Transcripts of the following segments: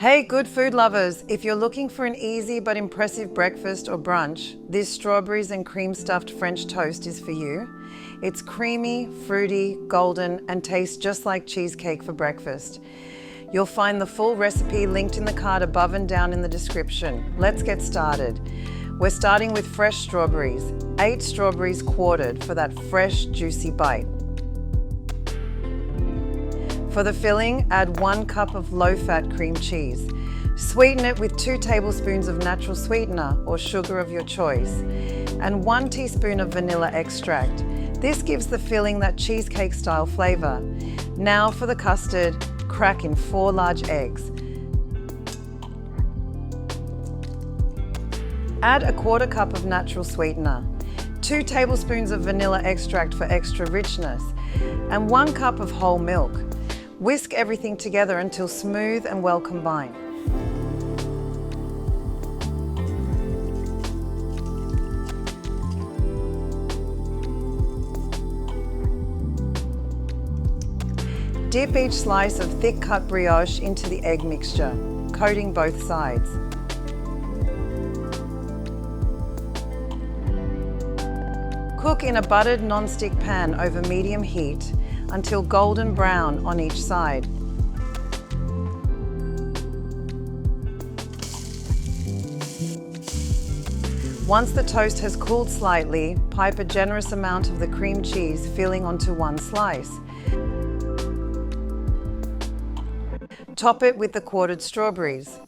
Hey, good food lovers! If you're looking for an easy but impressive breakfast or brunch, this strawberries and cream stuffed French toast is for you. It's creamy, fruity, golden, and tastes just like cheesecake for breakfast. You'll find the full recipe linked in the card above and down in the description. Let's get started. We're starting with fresh strawberries. 8 strawberries quartered for that fresh, juicy bite. For the filling, add 1 cup of low-fat cream cheese. Sweeten it with 2 tablespoons of natural sweetener or sugar of your choice, and 1 teaspoon of vanilla extract. This gives the filling that cheesecake-style flavor. Now for the custard, crack in 4 large eggs. Add a 1/4 cup of natural sweetener, 2 tablespoons of vanilla extract for extra richness, and 1 cup of whole milk. Whisk everything together until smooth and well combined. Dip each slice of thick cut brioche into the egg mixture, coating both sides. Cook in a buttered non-stick pan over medium heat until golden brown on each side. Once the toast has cooled slightly, pipe a generous amount of the cream cheese filling onto 1 slice. Top it with the quartered strawberries.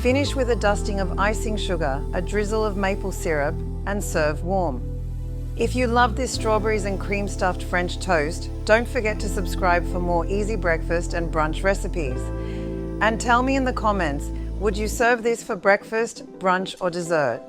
Finish with a dusting of icing sugar, a drizzle of maple syrup, and serve warm. If you love this strawberries and cream stuffed French toast, don't forget to subscribe for more easy breakfast and brunch recipes. And tell me in the comments, would you serve this for breakfast, brunch, or dessert?